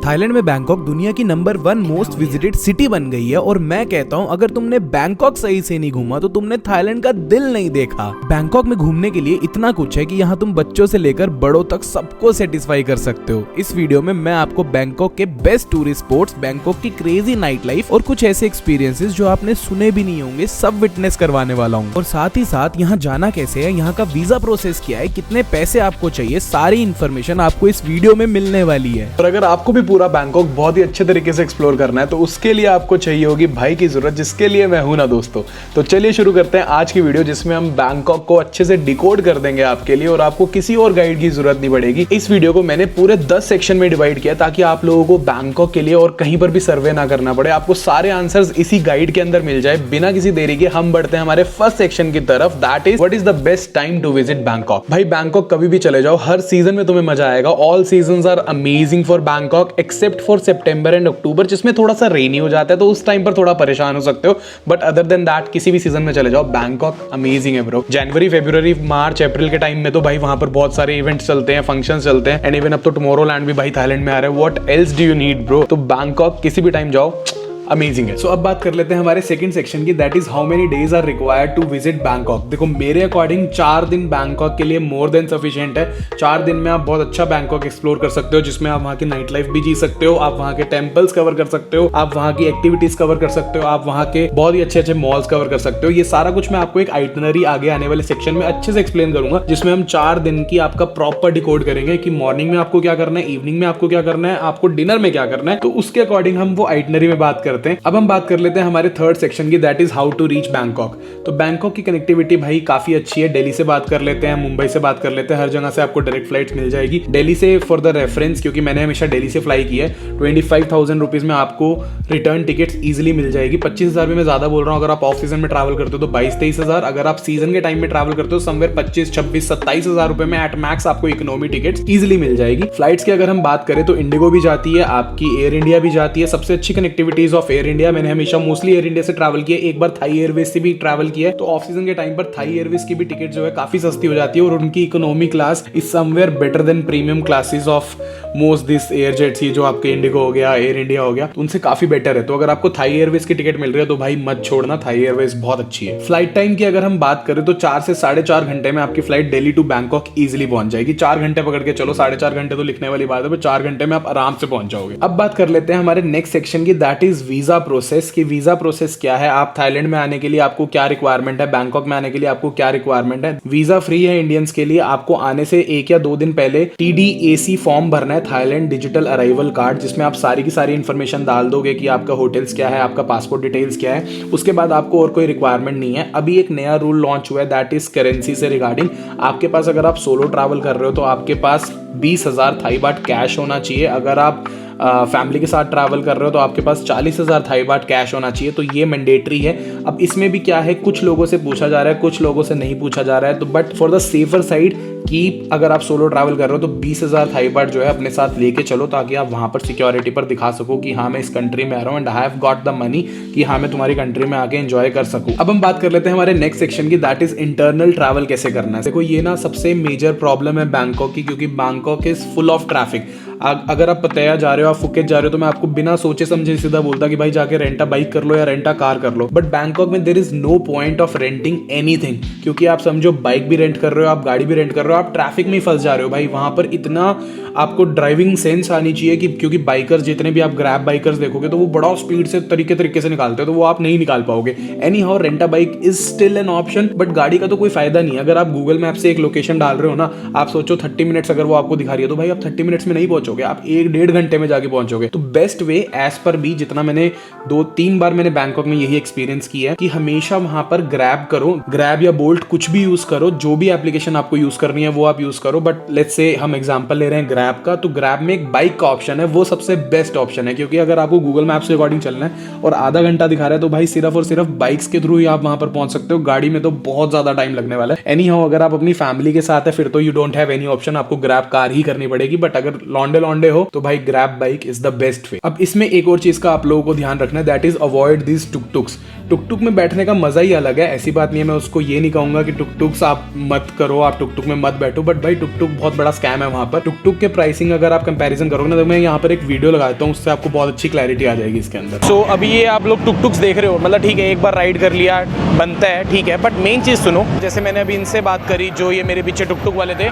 Thailand में Bangkok दुनिया की नंबर 1 मोस्ट विजिटेड सिटी बन गई है और मैं कहता हूँ अगर तुमने बैंकॉक सही से नहीं घूमा तो तुमने थाईलैंड का दिल नहीं देखा। बैंकॉक में घूमने के लिए इतना कुछ है कि यहाँ तुम बच्चों से लेकर बड़ों तक सबको सेटिस्फाई कर सकते हो। इस वीडियो में मैं आपको बैंकॉक के बेस्ट टूरिस्ट स्पॉट्स, बैंकॉक की क्रेजी नाइट लाइफ और कुछ ऐसे एक्सपीरियंसेस जो आपने सुने भी नहीं होंगे सब विटनेस करवाने वाला हूँ। और साथ ही साथ यहाँ जाना कैसे है, यहाँ का वीजा प्रोसेस क्या है, कितने पैसे आपको चाहिए, सारी इन्फॉर्मेशन आपको इस वीडियो में मिलने वाली है। और अगर आपको भी पूरा बैंकॉक बहुत ही अच्छे तरीके से एक्सप्लोर करना है तो उसके लिए आपको चाहिए होगी भाई की जरूरत, जिसके लिए मैं हूं ना दोस्तों। तो चलिए शुरू करते हैं आज की वीडियो, जिसमें हम बैंकॉक को अच्छे से डिकोड कर देंगे आपके लिए और आपको किसी और गाइड की जरूरत नहीं पड़ेगी। इस वीडियो को मैंने पूरे 10 सेक्शन में डिवाइड किया ताकि आप लोगों को बैंकॉक के लिए और कहीं पर भी सर्वे ना करना पड़े, आपको सारे आंसर्स इसी गाइड के अंदर मिल जाए। बिना किसी देरी के हम बढ़ते हैं हमारे फर्स्ट सेक्शन की तरफ, that is what is the best time to visit Bangkok. भाई बैंकॉक कभी भी चले जाओ, हर सीजन में तुम्हें मजा आएगा। All season are amazing for Bangkok except for September and October, जिसमें थोड़ा सा रेनी हो जाता है तो उस टाइम पर थोड़ा परेशान हो सकते हो। बट अदर देन दैट किसी भी सीजन में चले जाओ, बैंकॉक अमेजिंग है ब्रो। जनवरी, फरवरी, मार्च, अप्रैल के टाइम में तो भाई वहां पर बहुत सारे इवेंट्स चलते हैं, फंक्शंस चलते हैं, एंड इवन अब तो टुमारोलैंड भी भाई थाईलैंड में आ रहा है। What else do you need bro. तो बैंकॉक किसी भी टाइम जाओ, अमेजिंग है। सो अब बात कर लेते हैं हमारे सेकंड सेक्शन की, that is how many days are required to visit Bangkok. देखो मेरे अकॉर्डिंग 4 दिन बैंकॉक के लिए मोर देन सफिशिएंट है। 4 दिन में आप बहुत अच्छा बैंकॉक एक्सप्लोर कर सकते हो, जिसमें आप वहाँ की नाइट लाइफ भी जी सकते हो, आप वहाँ के टेम्पल्स कवर कर सकते हो, आप वहाँ की एक्टिविटीज कवर कर सकते हो, आप वहाँ के बहुत ही अच्छे अच्छे मॉल्स कवर कर सकते हो। ये सारा कुछ मैं आपको एक आइटनरी आगे आने वाले सेक्शन में अच्छे से एक्सप्लेन करूंगा, जिसमें हम 4 दिन की आपका प्रॉपर डिकोड करेंगे कि मॉर्निंग में आपको क्या करना है, इवनिंग में आपको क्या करना है, आपको डिनर में क्या करना है। तो उसके अकॉर्डिंग हम वो आइटनरी में बात करते हैं। अब हम बात कर लेते हैं हमारे थर्ड सेक्शन की, that is how to reach Bangkok. तो बैंकॉक की कनेक्टिविटी भाई काफी अच्छी है। दिल्ली से बात कर लेते हैं, मुंबई से बात कर लेते हैं, हर जगह से आपको डायरेक्ट फ्लाइट्स मिल जाएगी। दिल्ली से फॉर द रेफरेंस, क्योंकि मैंने हमेशा दिल्ली से फ्लाई की है, 25,000 रुपीज में आपको रिटर्न टिकट्स इजीली मिल जाएगी। 25,000 भी मैं ज्यादा बोल रहा हूँ। अगर आप ऑफ सीजन में ट्रैवल करते हो तो 22-23,000, अगर आप सीजन के टाइम में ट्रैवल करते हो समवेयर 25-26-27,000 रुपए में एट मैक्स आपको इकोनॉमी टिकट्स इजीली मिल जाएगी। फ्लाइट्स की अगर हम बात करें तो इंडिगो भी जाती है, आपकी एयर इंडिया भी जाती है। सबसे अच्छी कनेक्टिविटीज ऑफ एयर इंडिया, मैंने हमेशा मोस्टली एयर इंडिया से ट्रैवल किया, एक बार थाई एयरवेज से भी ट्रैवल किया है। तो ऑफ सीजन के टाइम पर थाई एयरवेज की भी टिकट जो है काफी सस्ती हो जाती है और उनकी economy class is somewhere better than premium classes of most this air jets. ये जो आपके इंडिगो हो गया, एयर इंडिया हो गया, तो उनसे काफी बेटर है। तो अगर आपको थाई एयरवेज की टिकट मिल रही है तो भाई मत छोड़ना, थाई एयरवेज बहुत अच्छी है। फ्लाइट टाइम की अगर हम बात करें तो 4 से 4.5 घंटे में आपकी flight Delhi to Bangkok easily पहुंच जाएगी। 4 घंटे पकड़ के चलो, 4.5 घंटे तो लिखने वाली बात है, 4 घंटे में आप आराम से पहुंच जाओगे। अब बात कर लेते हैं हमारे नेक्स्ट सेक्शन की, दैट इज वीजा प्रोसेस। की वीजा प्रोसेस क्या है, आप थाईलैंड में आने के लिए आपको क्या रिक्वायरमेंट है, बैंकॉक में आने के लिए आपको क्या रिक्वायरमेंट है। वीजा फ्री है इंडियंस के लिए। आपको आने से 1 या 2 दिन पहले TDAC फॉर्म भरना है, थाईलैंड डिजिटल अराइवल कार्ड, जिसमें आप सारी की सारी इंफॉर्मेशन डाल दोगे कि आपका होटल्स क्या है, आपका पासपोर्ट डिटेल्स क्या है। उसके बाद आपको और कोई रिक्वायरमेंट नहीं है। अभी एक नया रूल लॉन्च हुआ है, दैट इज करेंसी से रिगार्डिंग। आपके पास अगर आप सोलो ट्रैवल कर रहे हो तो आपके पास 20,000 थाई बाट कैश होना चाहिए। अगर आप फैमिली के साथ ट्रैवल कर रहे हो तो आपके पास 40,000 थाई बाट कैश होना चाहिए। तो ये मैंडेटरी है। अब इसमें भी क्या है, कुछ लोगों से पूछा जा रहा है, कुछ लोगों से नहीं पूछा जा रहा है। तो but for the safer side कि अगर आप सोलो ट्रैवल कर रहे हो तो 20,000 थाई बाट जो है अपने साथ लेके चलो, ताकि आप वहां पर सिक्योरिटी पर दिखा सको कि हाँ मैं इस कंट्री में आ रहा हूँ and I have got the money, कि हाँ मैं तुम्हारी कंट्री में आके एंजॉय कर सकूं। अब हम बात कर लेते हैं हमारे नेक्स्ट सेक्शन की, दैट इज इंटरनल ट्रैवल कैसे करना है। देखो ये ना सबसे मेजर प्रॉब्लम है बैंकॉक की, क्योंकि Bangkok is full of traffic. अगर आप पतैया जा रहे हो, आप फुकेत जा रहे हो, तो मैं आपको बिना सोचे समझे सीधा बोलता कि भाई जाके रेंटा बाइक कर लो या रेंटा कार कर लो। बट बैंकॉक में there is no point of renting anything, क्योंकि आप समझो बाइक भी रेंट कर रहे हो, आप गाड़ी भी रेंट कर रहे हो, आप ट्रैफिक में फंस जा रहे हो। भाई वहां पर इतना आपको ड्राइविंग सेंस आनी चाहिए कि, क्योंकि बाइकर्स जितने भी आप ग्रैब बाइकर्स देखोगे तो वो बड़ा स्पीड से तरीके से निकालते हैं, तो वो आप नहीं निकाल पाओगे। Any how rent a bike is still an option, but गाड़ी का तो कोई फायदा नहीं है। अगर आप गूगल मैप से एक लोकेशन डाल रहे हो ना, आप सोचो 30 मिनट्स अगर वो आपको दिखा रही है तो भाई आप 30 मिनट्स में नहीं पहुंचोगे, आप 1-1.5 घंटे में जाके पहुंचोगे। तो best way as per be, जितना मैंने 2-3 बार मैंने बैंकॉक में यही एक्सपीरियंस किया है कि हमेशा वहां पर ग्रैब करो, ग्रैब या बोल्ट कुछ भी यूज करो, जो भी एप्लीकेशन आपको यूज करनी है वो आप यूज करो। बट लेट्स से हम एग्जांपल ले रहे हैं ग्रैब का, तो ग्रैब में एक बाइक का ऑप्शन है, वो सबसे बेस्ट ऑप्शन है। क्योंकि अगर आपको गूगल मैप्स के अकॉर्डिंग चलना है और आधा घंटा दिखा रहा है तो भाई सिर्फ और सिर्फ बाइक्स के थ्रू ही आप वहां पर पहुंच सकते हो, गाड़ी में तो बहुत ज्यादा टाइम लगने वाला है। एनी हाउ अगर आप अपनी फैमिली के साथ है फिर तो you don't have any option, आपको ग्रैब कार ही करनी पड़ेगी। बट अगर लौंडे लौंडे हो तो भाई grab bike is the best way. अब इसमें एक और चीज का आप लोगों को ध्यान रखना है, that is avoid this tuk tuks. Tuk tuk में बैठने का मजा ही अलग है, ऐसी बात नहीं है, मैं उसको ये नहीं कहूंगा कि टुक टुक्स आप मत करो, आप टुक टुक में मत बैठो, बट भाई टुक टुक बहुत बड़ा स्कैम है वहां पर। टुक टुक के प्राइसिंग अगर आप कंपैरिजन करोगे ना, तो मैं यहाँ पर एक वीडियो लगाता हूँ, उससे आपको बहुत अच्छी क्लैरिटी आ जाएगी इसके अंदर। सो अभी ये आप लोग टुक टुक्स देख रहे हो, मतलब ठीक है एक बार राइड कर लिया बनता है, ठीक है, बट मेन चीज़ सुनो। जैसे मैंने अभी इनसे बात करी, जो ये मेरे पीछे टुक टुक वाले थे,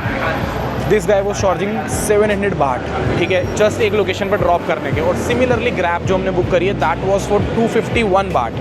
दिस गाय वो चार्जिंग 700 बाट, ठीक है, जस्ट एक लोकेशन पर ड्रॉप करने के। और सिमिलरली ग्रैब जो हमने बुक करी है, दैट वाज फॉर 251 बाट।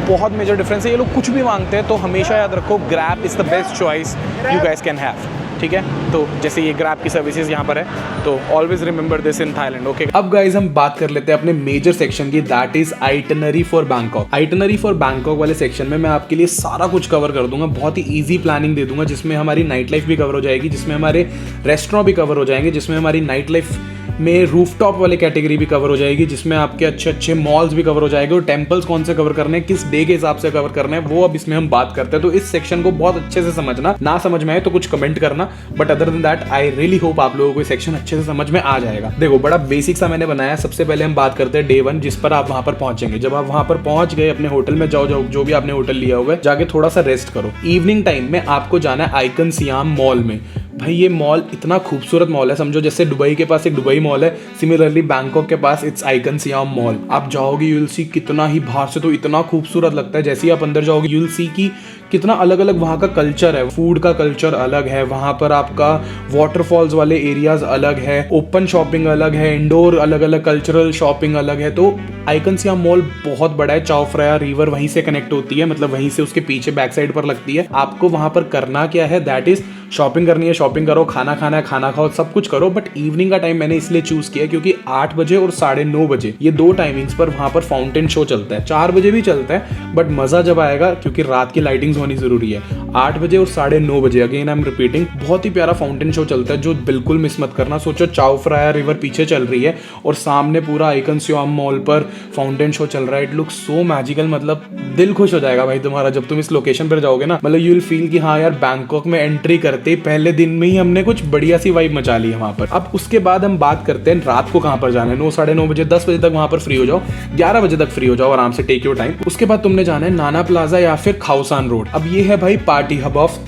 बहुत मेजर डिफरेंस है। ये लोग कुछ भी मांगते हैं, तो हमेशा याद रखो grab is the best choice you guys can have, ठीक है। तो जैसे ये ग्रैब की सर्विसेज यहाँ पर है, तो always remember this in Thailand, okay. अब गाइज हम बात कर लेते हैं अपने मेजर सेक्शन की, that is itinerary for Bangkok. Itinerary for Bangkok वाले सेक्शन में मैं आपके लिए सारा कुछ कवर कर दूंगा, बहुत ही इजी प्लानिंग दे दूंगा, जिसमें हमारी नाइट लाइफ भी कवर हो जाएगी, जिसमें हमारे रेस्टोरेंट भी कवर हो जाएंगे, जिसमें हमारी नाइट लाइफ में रूफटॉप वाले कैटेगरी भी कवर हो जाएगी, जिसमें आपके अच्छे अच्छे मॉल्स भी कवर हो जाएंगे, और टेम्पल्स कौन से कवर करने हैं, किस डे के हिसाब से कवर करना है, वो अब इसमें हम बात करते हैं। तो इस सेक्शन को बहुत अच्छे से समझना, ना समझ में आए तो कुछ कमेंट करना, but other than that I really hope आप लोगों को ये सेक्शन अच्छे से समझ में आ जाएगा। देखो बड़ा बेसिक सा मैंने बनाया। सबसे पहले हम बात करते हैं डे 1, जिस पर आप वहां पर पहुंचेंगे। जब आप वहां पर पहुंच गए, अपने होटल में जाओ, जो भी आपने होटल लिया होगा, जाके थोड़ा सा रेस्ट करो। इवनिंग टाइम में आपको जाना है आइकन सियाम मॉल में। भाई ये मॉल इतना खूबसूरत मॉल है, समझो जैसे दुबई के पास एक दुबई मॉल है, सिमिलरली बैंकॉक के पास इट्स आइकन सियाम मॉल। आप जाओगे यू विल सी कितना ही बाहर से तो इतना खूबसूरत लगता है, जैसे ही आप अंदर जाओगे यू विल सी कि कितना अलग अलग वहाँ का कल्चर है। फूड का कल्चर अलग है, वहाँ पर आपका वाटरफॉल्स वाले एरियाज अलग है, ओपन शॉपिंग अलग है, इंडोर अलग अलग कल्चरल शॉपिंग अलग है। तो आइकन सियाम मॉल बहुत बड़ा है, चाओ फ्राया रिवर वहीं से कनेक्ट होती है, मतलब वहीं से उसके पीछे बैक साइड पर लगती है। आपको वहाँ पर करना क्या है, दैट इज शॉपिंग करनी है, शॉपिंग करो, खाना खाना है, खाना खाओ, सब कुछ करो। बट इवनिंग का टाइम मैंने इसलिए चूज किया क्योंकि 8 बजे और 9:30 बजे ये दो टाइमिंग्स पर वहां पर फाउंटेन शो चलता है। 4 बजे भी चलता है, बट मजा जब आएगा, क्योंकि रात की लाइटिंग्स होनी जरूरी है। 8 बजे और 9:30 बजे, अगेन आई एम रिपीटिंग, बहुत ही प्यारा फाउंटेन शो चलता है, जो बिल्कुल मिस मत करना। सोचो चाओ फ्राया रिवर पीछे चल रही है और सामने पूरा आइकन सियाम मॉल पर फाउंटेन शो चल रहा है। इट लुक्स सो मैजिकल, मतलब दिल खुश हो जाएगा भाई तुम्हारा जब तुम इस लोकेशन पर जाओगे ना। मतलब यू विल फील कि हाँ यार, बैंकॉक में एंट्री करते ही पहले दिन में ही हमने कुछ बढ़िया सी वाइब मचा ली है वहां पर। अब उसके बाद हम बात करते हैं रात को कहां पर जाना है। 9, 9:30 बजे, 10 बजे तक वहां पर फ्री हो जाओ, 11 बजे तक फ्री हो जाओ, आराम से टेक योर टाइम। उसके बाद तुमने जाना है नाना प्लाजा या फिर खाओसान रोड। अब ये है भाई पार्टी हब ऑफ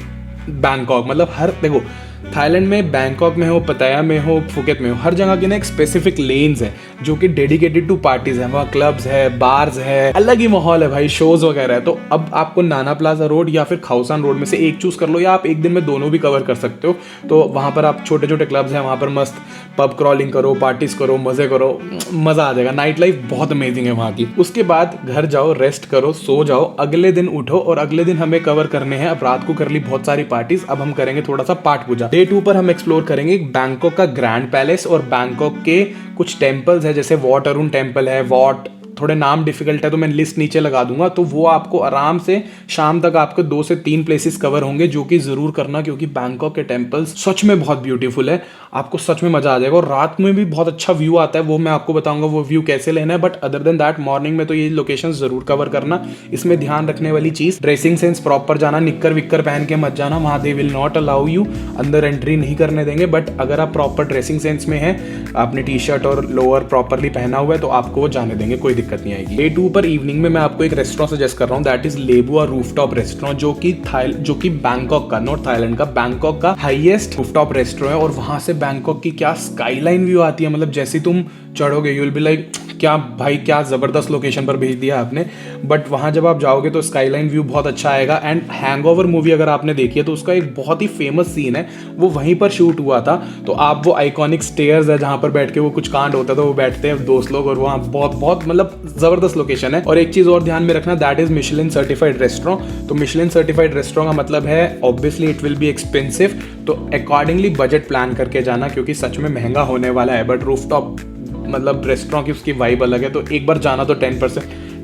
बैंकॉक। मतलब हर, देखो थाईलैंड में, बैंकॉक में हो, पताया में हो, फुकेत में हो, हर जगह की ना एक स्पेसिफिक लेन्स है जो कि डेडिकेटेड टू पार्टीज है। वहाँ क्लब्स है, बार्स है, अलग ही माहौल है भाई, शोज वगैरह है। तो अब आपको नाना प्लाजा रोड या फिर खाओसान रोड में से एक चूज कर लो, या आप एक दिन में दोनों भी कवर कर सकते हो। तो वहाँ पर आप छोटे छोटे क्लब्स हैं, वहाँ पर मस्त पब क्रॉलिंग करो, पार्टीज करो, मजे करो, मजा आ जाएगा। नाइट लाइफ बहुत अमेजिंग है वहाँ की। उसके बाद घर जाओ, रेस्ट करो, सो जाओ, अगले दिन उठो, और अगले दिन हमें कवर करने हैं। अब रात को कर ली बहुत सारी पार्टीज, अब हम करेंगे थोड़ा सा पाठ पूजा। डे 2 पर हम एक्सप्लोर करेंगे बैंकॉक का ग्रैंड पैलेस और बैंकॉक के कुछ टेम्पल्स है, जैसे वॉट अरुण टेम्पल है, वॉट, थोड़े नाम डिफिकल्ट है तो मैं लिस्ट नीचे लगा दूंगा। तो वो आपको आराम से शाम तक आपके 2 से 3 प्लेसेस कवर होंगे, जो कि जरूर करना, क्योंकि बैंकॉक के टेम्पल्स सच में बहुत ब्यूटीफुल है। आपको सच में मजा आ जाएगा, और रात में भी बहुत अच्छा व्यू आता है, वो मैं आपको बताऊंगा वो व्यू कैसे लेना है। But other than that morning में तो ये लोकेशन जरूर कवर करना। इसमें ध्यान रखने वाली चीज, ड्रेसिंग सेंस प्रॉपर जाना, निक्कर विक्कर पहन के मत जाना, वहां they will not allow you, अंदर एंट्री नहीं करने देंगे। बट अगर आप प्रॉपर ड्रेसिंग सेंस में है, आपने टी शर्ट और लोअर प्रॉपरली पहना हुआ है, तो आपको वो जाने देंगे, कोई दिक्कत नहीं आएगी। डे 2 पर इवनिंग में मैं आपको एक रेस्टोरेंट सजेस्ट कर रहा हूँ, दैट इज लेबुआ रूफटॉप रेस्टोरेंट, जो कि बैंकॉक का, नॉर्थ थाईलैंड का, बैंकॉक का हाईएस्ट रूफटॉप रेस्टोरेंट है। और वहां से बैंकॉक की क्या स्काईलाइन व्यू आती है, मतलब जैसे तुम चढ़ोगे यू विल बी लाइक, क्या भाई क्या जबरदस्त लोकेशन पर भेज दिया आपने। बट वहां जब आप जाओगे तो स्काईलाइन व्यू बहुत अच्छा आएगा। एंड हैंगओवर मूवी अगर आपने देखी है तो उसका एक बहुत ही फेमस सीन है, वो वहीं पर शूट हुआ था। तो आप वो आइकॉनिक स्टेयर्स है जहां पर बैठ के वो कुछ कांड होता था, वो बैठते हैं दोस्त लोग, और वहाँ बहुत मतलब जबरदस्त लोकेशन है। और एक चीज और ध्यान में रखना, that is Michelin certified restaurant. तो मिशेलिन सर्टिफाइड रेस्टोरेंट का मतलब है obviously it will be expensive, तो अकॉर्डिंगली बजट प्लान करके जाना, क्योंकि सच में महंगा होने वाला है। बट रूफटॉप मतलब रेस्टोरेंट की उसकी वाइब अलग है, तो एक बार जाना तो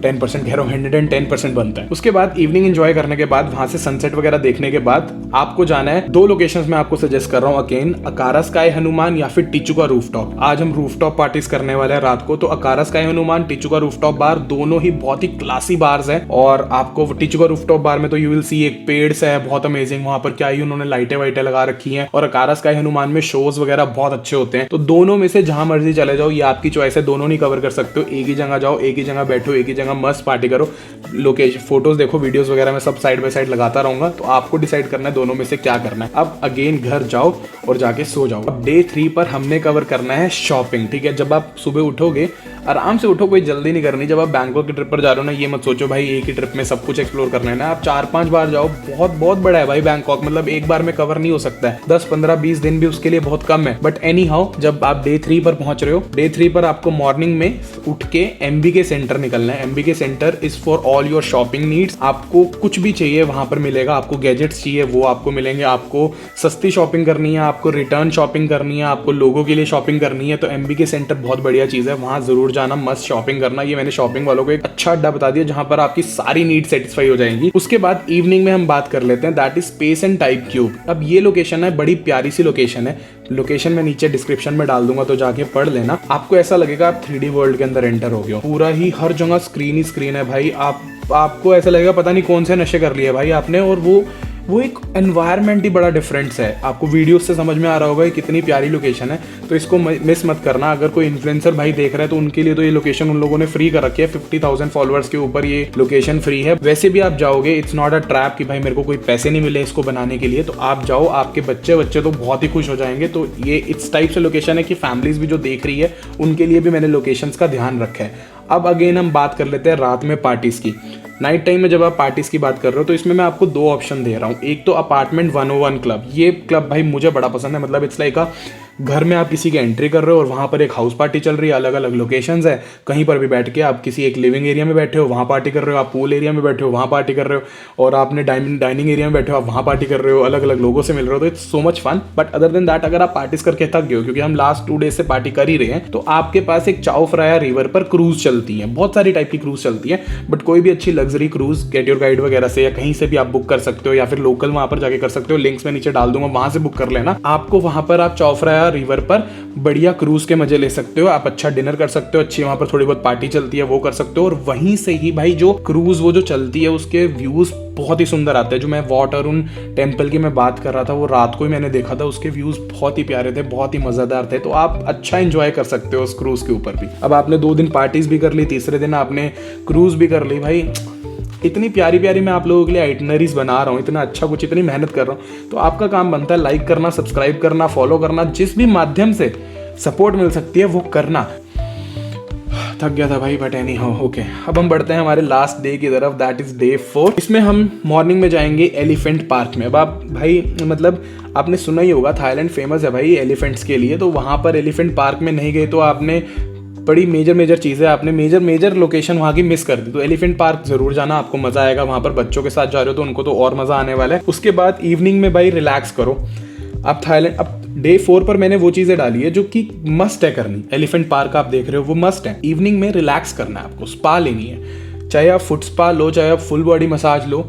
10% कह रहा हूँ, 110% बनता है। उसके बाद इवनिंग एंजॉय करने के बाद वहां से सनसेट वगैरह देखने के बाद आपको जाना है 2 लोकेशंस में आपको सजेस्ट कर रहा हूँ अगेन, अकारा स्काई हनुमान या फिर टिचुका रूफटॉप। आज हम रूफटॉप पार्टीज करने वाले हैं रात को, तो अकारा स्काई हनुमान, टिचुका रूफटॉप बार दोनों ही बहुत ही क्लासी बार्स हैं। और आपको टिचुका रूफटॉप बार में तो यू विल सी एक पेड़ से है बहुत अमेजिंग, वहां पर क्या ही उन्होंने लाइटें वाइटें लगा रखी हैं। और अकारा स्काई हनुमान में शोज वगैरह बहुत अच्छे होते हैं। तो दोनों में से जहां मर्जी चले जाओ, ये आपकी चॉइस है, दोनों नहीं कवर कर सकते हो। एक ही जगह जाओ, एक ही जगह बैठो, एक ही जगह मस्त पार्टी करो। लोकेशन फोटोज देखो, वीडियोस वगैरह मैं सब साइड बाय साइड लगाता रहूंगा, तो आपको डिसाइड करना है दोनों में से क्या करना है। अब अगेन घर जाओ और जाके सो जाओ। अब डे 3 पर हमने कवर करना है शॉपिंग, ठीक है। जब आप सुबह उठोगे आराम से उठो, कोई जल्दी नहीं करनी। जब आप बैंकॉक की ट्रिप पर जा रहे हो ना, ये मत सोचो भाई एक ही ट्रिप में सब कुछ एक्सप्लोर करना है ना, आप 4-5 बार जाओ। बहुत बहुत बड़ा है भाई बैंकॉक, मतलब एक बार में कवर नहीं हो सकता है। 10-15-20 दिन भी उसके लिए बहुत कम है। बट एनी हाउ, जब आप डे 3 पर पहुंच रहे हो, डे 3 पर आपको मॉर्निंग में उठ के MBK सेंटर निकलना है। MBK centre is for all your shopping needs. आपको कुछ भी चाहिए वहां पर मिलेगा। आपको गैजेट्स चाहिए वो आपको मिलेंगे। आपको सस्ती शॉपिंग करनी है, आपको रिटर्न शॉपिंग करनी है, आपको लोगों के लिए शॉपिंग करनी है, तो MBK सेंटर बहुत बढ़िया चीज है, वहां जरूर जाना, मस्त शॉपिंग करना। ये मैंने शॉपिंग वालों को एक अच्छा अड्डा बता दिया जहां पर आपकी सारी नीड सेटिस्फाई हो जाएंगी। उसके बाद इवनिंग में हम बात कर लेते हैं, that is space and type cube. अब ये लोकेशन है, बड़ी प्यारी सी लोकेशन है। लोकेशन मैं नीचे डिस्क्रिप्शन में डाल दूंगा, तो जाके पढ़ लेना। आपको ऐसा लगेगा आप 3D वर्ल्ड के अंदर एंटर हो गए हो। पूरा ही हर जगह स्क्रीन ही स्क्रीन है भाई। आपको ऐसा लगेगा पता नहीं कौन से नशे कर लिए भाई आपने। और वो एक एनवायरनमेंट ही बड़ा डिफरेंस है। आपको वीडियो से समझ में आ रहा होगा कितनी प्यारी लोकेशन है, तो इसको मिस मत करना। अगर कोई इन्फ्लुएंसर भाई देख रहा है तो उनके लिए तो ये लोकेशन उन लोगों ने फ्री कर रखी है। 50,000 फॉलोअर्स के ऊपर ये लोकेशन फ्री है। वैसे भी आप जाओगे, इट्स नॉट अ ट्रैप कि भाई मेरे को कोई पैसे नहीं मिले इसको बनाने के लिए, तो आप जाओ, आपके बच्चे तो बहुत ही खुश हो जाएंगे। तो ये इस टाइप से लोकेशन है कि फैमिलीज भी जो देख रही है उनके लिए भी मैंने लोकेशंस का ध्यान रखा है। अब अगेन हम बात कर लेते हैं रात में पार्टीज की। नाइट टाइम में जब आप पार्टीज की बात कर रहे हो, तो इसमें मैं आपको 2 ऑप्शन दे रहा हूँ। एक तो अपार्टमेंट 101 क्लब। ये क्लब भाई मुझे बड़ा पसंद है। मतलब इट्स लाइक घर में आप किसी की एंट्री कर रहे हो और वहाँ पर एक हाउस पार्टी चल रही है, अलग अलग लोकेशंस है। कहीं पर भी बैठ के आप किसी एक लिविंग एरिया में बैठे हो, वहाँ पार्टी कर रहे हो, आप पूल एरिया में बैठे हो, वहाँ पार्टी कर रहे हो, और आपने डाइनिंग एरिया में बैठे हो, आप वहाँ पार्टी कर रहे हो, अलग अलग लोगों से मिल रहे हो। तो it's so much fun. But other than that, अगर आप पार्टीज करके थक गए हो, क्योंकि हम लास्ट 2 डेज से पार्टी कर ही रहे हैं, तो आपके पास एक चाओ फ्राया रिवर पर क्रूज चलती है। बहुत सारी टाइप की क्रूज चलती है, बट कोई भी अच्छी luxury cruise get your guide वगैरह से या कहीं से भी आप बुक कर सकते हो, या फिर लोकल वहाँ पर जाके कर सकते हो। लिंक्स में नीचे डाल दूंगा, वहाँ से बुक कर लेना। आपको वहाँ पर आप चाओ फ्राया रिवर पर बढ़िया क्रूज के मजे ले सकते हो। आप अच्छा डिनर कर सकते हो, अच्छी वहां पर थोड़ी बहुत पार्टी चलती है वो कर सकते हो। और वहीं से ही भाई जो क्रूज वो जो चलती है उसके व्यूज बहुत ही सुंदर आते हैं। जो मैं वाटरून टेम्पल की मैं बात कर रहा था, वो रात को ही मैंने देखा था, उसके व्यूज बहुत ही प्यारे थे, बहुत ही मजेदार थे। तो आप अच्छा एंजॉय कर सकते हो उस क्रूज के ऊपर भी। अब आपने 2 दिन पार्टीज भी कर ली, तीसरे दिन आपने क्रूज भी कर ली। भाई इतनी प्यारी प्यारी मैं आप लोगों के लिए आइटनरीज बना रहा हूँ, इतना अच्छा कुछ, इतनी मेहनत कर रहा हूँ, तो आपका काम बनता है लाइक करना, सब्सक्राइब करना, फॉलो करना, जिस भी माध्यम से सपोर्ट मिल सकती है वो करना। थक गया था भाई, बट एनी हाउ ओके। अब हम बढ़ते हैं हमारे लास्ट डे की तरफ, दैट इज डे 4। इसमें हम मॉर्निंग में जाएंगे एलिफेंट पार्क में। अब आप भाई मतलब आपने सुना ही होगा, थाईलैंड फेमस है भाई एलिफेंट्स के लिए। तो वहाँ पर एलिफेंट पार्क में नहीं गए तो आपने बड़ी मेजर चीज़ें, आपने मेजर लोकेशन वहाँ की मिस कर दी। तो एलिफेंट पार्क जरूर जाना, आपको मजा आएगा। वहाँ पर बच्चों के साथ जा रहे हो तो उनको तो और मजा आने वाला है। उसके बाद इवनिंग में भाई रिलैक्स करो। आप थाईलैंड, अब डे 4 पर मैंने वो चीजें डाली है जो कि मस्ट है करनी। एलिफेंट पार्क आप देख रहे हो वो मस्ट है। इवनिंग में रिलैक्स करना है आपको, स्पा लेनी है। चाहे आप फुट स्पा लो, चाहे आप फुल बॉडी मसाज लो,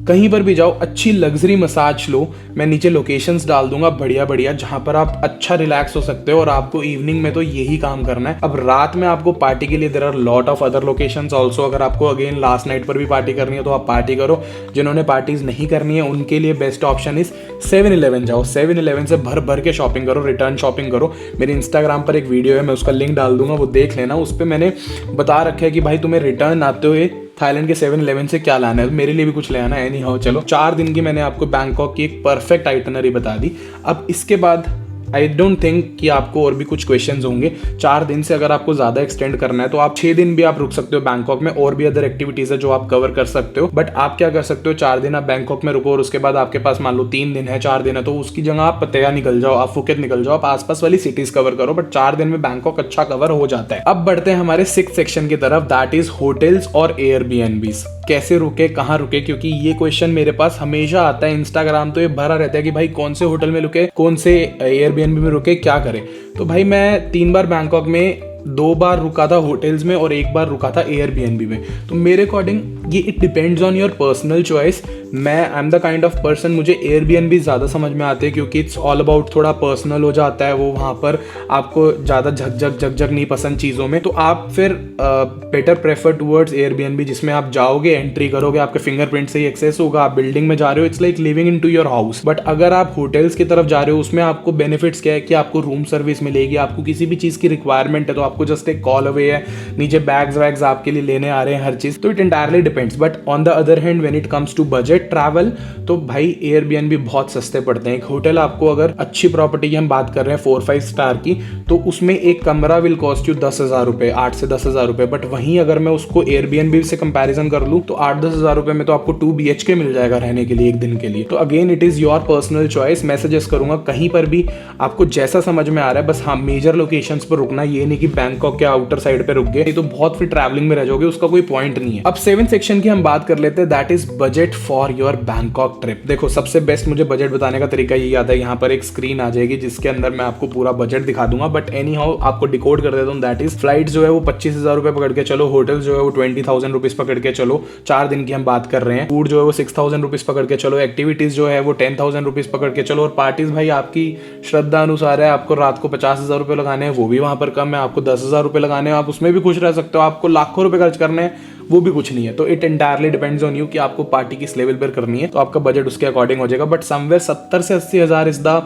कहीं पर भी जाओ, अच्छी लग्जरी मसाज लो। मैं नीचे लोकेशंस डाल दूंगा बढ़िया जहां पर आप अच्छा रिलैक्स हो सकते हो। और आपको इवनिंग में तो यही काम करना है। अब रात में आपको पार्टी के लिए there are lot of other locations also. अगर आपको अगेन लास्ट नाइट पर भी पार्टी करनी है तो आप पार्टी करो। जिन्होंने पार्टीज नहीं करनी है उनके लिए बेस्ट ऑप्शन इज 7-Eleven जाओ। 7-Eleven से भर के शॉपिंग करो, रिटर्न शॉपिंग करो। मेरे इंस्टाग्राम पर एक वीडियो है, मैं उसका लिंक डाल दूंगा, वो देख लेना। उस पर मैंने बता रखा है कि भाई तुम्हें रिटर्न आते हुए थाईलैंड के 7-Eleven से क्या लाना है। मेरे लिए भी कुछ ले आना है। एनी हाउ चलो, 4 दिन की मैंने आपको बैंकॉक की एक परफेक्ट आइटनरी बता दी। अब इसके बाद आई डोंट थिंक कि आपको और भी कुछ क्वेश्चंस होंगे। 4 दिन से अगर आपको ज्यादा एक्सटेंड करना है तो आप 6 दिन भी आप रुक सकते हो बैंकॉक में। और भी अदर एक्टिविटीज है जो आप कवर कर सकते हो। बट आप क्या कर सकते हो, 4 दिन आप बैंकॉक में रुको और उसके बाद आपके पास मान लो 3 दिन है, 4 दिन है, तो उसकी जगह आप पतेया निकल जाओ, आप फुकेत निकल जाओ, आप आसपास वाली सिटीज कवर करो। बट 4 दिन में बैंकॉक अच्छा कवर हो जाता है। अब बढ़ते हैं हमारे 6th सेक्शन की तरफ, दैट इज होटल्स और एयरबीएनबीज। कैसे रुके, कहाँ रुके, क्योंकि ये क्वेश्चन मेरे पास हमेशा आता है। इंस्टाग्राम तो ये भरा रहता है कि भाई कौन से होटल में रुके, कौन से एयरबीएनबी में रुके, क्या करें। तो भाई मैं 3 बार बैंकॉक में 2 बार रुका था होटल्स में और 1 बार रुका था एयरबीएनबी में। तो मेरे अकॉर्डिंग ये it depends on your personal choice. I am the kind of person, मुझे एयरबीएनबी ज़्यादा समझ में आते हैं क्योंकि इट्स ऑल अबाउट थोड़ा पर्सनल हो जाता है वो, वहाँ पर आपको ज़्यादा झकझक नहीं पसंद चीज़ों में। तो आप फिर बेटर प्रेफर टूवर्ड्स एयरबीएनबी, जिसमें आप जाओगे, एंट्री करोगे, आपके फिंगरप्रिंट से ही एक्सेस होगा, आप बिल्डिंग में जा रहे हो, it's like living into your house. But अगर आप होटल्स की तरफ जा रहे हो, उसमें आपको बेनिफिट्स क्या है कि आपको रूम सर्विस मिलेगी, आपको किसी भी चीज़ की रिक्वायरमेंट है तो आपको जस्ट एक कॉल अवे है, नीचे बैग्स वैग्स आपके लिए लेने आ रहे हैं, हर चीज़। तो it entirely depends. But on the other hand when it comes to budget travel, तो भाई एयरबीएनबी बहुत सस्ते पड़ते हैं। एक होटल आपको, अगर अच्छी प्रॉपर्टी की हम बात कर रहे हैं 4-5 स्टार की, तो उसमें एक कमरा विल कॉस्ट यू 10,000 रुपये, 8 से 10,000 रुपये। बट वहीं अगर मैं उसको एयरबीएनबी से कंपैरिजन कर लूँ तो 8-10 हज़ार रुपये में तो आपको 2 BHK मिल जाएगा रहने के लिए एक दिन के लिए। तो again it is your personal choice. मैं सजेस्ट करूंगा कहीं पर भी आपको जैसा समझ में आ रहा है, बस हाँ मेजर लोकेशंस पर रुकना, ये नहीं कि बैंकॉक के आउटर साइड पे रुक गए, नहीं तो बहुत फिर ट्रैवलिंग में रह जाओगे, उसका कोई पॉइंट नहीं है। अब 7th सेक्शन की हम बात कर लेते हैं, that is budget for your Bangkok trip. देखो सबसे बेस्ट मुझे बजट बताने का तरीका यही आता है, यहाँ पर एक स्क्रीन आ जाएगी जिसके अंदर मैं आपको पूरा बजट दिखा दूंगा। बट एनी हाउ आपको डिकोड कर देता हूँ, दैट इज फ्लाइट जो है वो 25,000 रुपये पकड़ के चलो, होटल जो है वो 20,000 रुपीज पकड़ के चलो, 4 दिन की हम बात कर रहे हैं, फूड जो है वो 6,000 रुपीज पकड़ के चलो, एक्टिविटीज जो है वो 10,000 रुपीज पकड़ के चलो, और पार्टीज भाई आपकी श्रद्धा अनुसार है। आपको रात को 50,000 रुपये लगाने हैं, वो भी वहां पर कम है, आपको 10,000 रुपये लगाने हैं, आप उसमें भी खुश रह सकते हो, आपको लाखों रुपए खर्च करने हैं, वो भी कुछ नहीं है। तो it entirely depends on you कि आपको पार्टी किस लेवल पर करनी है, तो आपका बजट उसके अकॉर्डिंग हो जाएगा। बट समवेयर 70 से 80 हज़ार इज द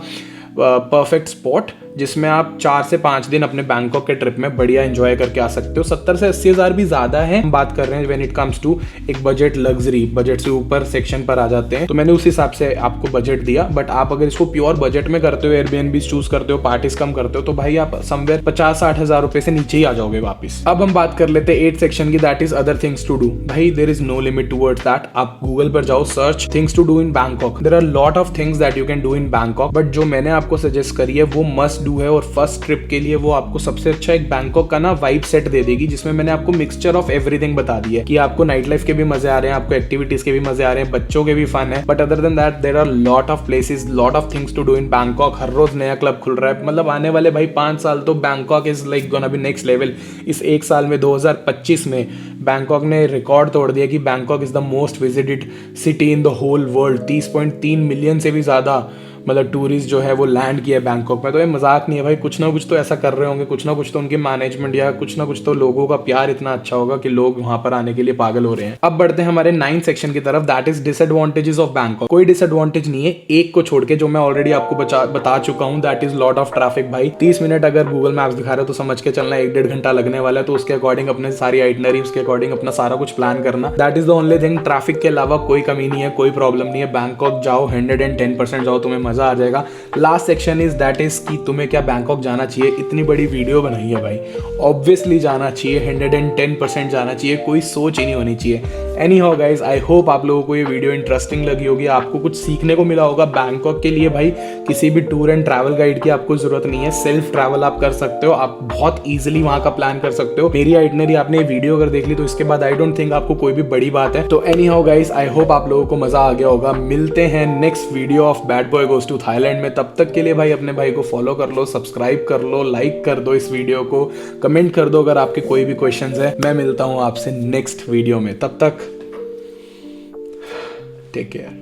परफेक्ट स्पॉट, जिसमें आप 4 से 5 दिन अपने बैंकॉक के ट्रिप में बढ़िया एंजॉय करके आ सकते हो। 70 से 80 हज़ार भी ज्यादा है, हम बात कर रहे हैं व्हेन इट कम्स टू एक बजट लग्जरी, बजट से ऊपर सेक्शन पर आ जाते हैं। तो मैंने उस हिसाब से आपको बजट दिया। बट आप अगर इसको प्योर बजट में करते हो, एयरबीएनबी चूज करते हो, पार्टीज कम करते हो, तो भाई आप समवेयर 50-60 हज़ार रुपए से नीचे ही आ जाओगे वापस। अब हम बात कर लेते हैं 8th सेक्शन की, that is other things to do. भाई there is no limit towards that. आप गूगल पर जाओ, search things to do in Bangkok, there are lot of things that you can do in Bangkok. But जो मैंने आपको suggest करी है वो मस्ट डू है, और फर्स्ट ट्रिप के लिए वो आपको सबसे अच्छा एक बैंकॉक का ना वाइब सेट दे देगी, जिसमें मैंने आपको मिक्सचर ऑफ एवरीथिंग बता दी है कि आपको नाइट लाइफ के भी मजे आ रहे हैं, आपको एक्टिविटीज के भी मजे आ रहे हैं, बच्चों के भी फन है। But other than that there are lot of places, lot of things to do in Bangkok. हर रोज नया क्लब खुल रहा है, मतलब आने वाले भाई 5 साल तो Bangkok is like gonna be next level. इस एक साल में 2025 में बैंकॉक ने रिकॉर्ड तोड़ दिया कि Bangkok is the most visited city in the whole world. 30.3 million से भी ज्यादा मतलब टूरिस्ट जो है वो लैंड किया है बैंकॉक में। तो ये मजाक नहीं है भाई, कुछ ना कुछ तो ऐसा कर रहे होंगे, कुछ ना कुछ तो उनकी मैनेजमेंट या कुछ ना कुछ तो लोगों का प्यार इतना अच्छा होगा कि लोग वहां पर आने के लिए पागल हो रहे हैं। अब बढ़ते हैं हमारे 9th सेक्शन की तरफ, that is disadvantages of Bangkok. कोई डिसएडवांटेज नहीं है एक को छोड़ के, जो मैं ऑलरेडी आपको बता चुका हूँ, that is lot of traffic. भाई 30 मिनट अगर गूगल मैप्स दिखा रहे हो तो समझ के चलना 1-1.5 घंटा लगने वाला है, तो उसके अकॉर्डिंग अपने सारी आइटनरी, उसके अकॉर्डिंग अपना सारा कुछ प्लान करना, that is the only thing. Traffic के अलावा कोई कमी नहीं है, कोई प्रॉब्लम नहीं है। बैंकॉक जाओ, 110% जाओ, तुम्हें मजा आ जाएगा। Last section is that is कि तुम्हें क्या बैंकॉक जाना चाहिए। इतनी बड़ी वीडियो बनाई है भाई, ऑब्वियसली जाना चाहिए, 110% जाना चाहिए, कोई सोच ही नहीं होनी चाहिए। Any how guys, I hope आप लोगों को ये वीडियो इंटरेस्टिंग लगी होगी, आपको कुछ सीखने को मिला होगा। बैंकॉक के लिए भाई किसी भी टूर एंड ट्रैवल गाइड की आपको जरूरत नहीं है, सेल्फ ट्रैवल आप कर सकते हो, आप बहुत ईजिली वहां का प्लान कर सकते हो। मेरी आइटनरी आपने ये वीडियो अगर देख ली तो इसके बाद आई डोंट थिंक आपको कोई भी बड़ी बात है। तो anyhow guys, I hope आप लोगों को मजा आ गया होगा। मिलते हैं next video of bad boy goes to Thailand में। तब तक के लिए भाई अपने भाई को फॉलो कर लो, सब्सक्राइब कर लो, लाइक कर दो इस वीडियो को, कमेंट कर दो अगर आपके कोई भी क्वेश्चंस है। मैं मिलता हूं आपसे नेक्स्ट वीडियो में, तब तक टेक केयर।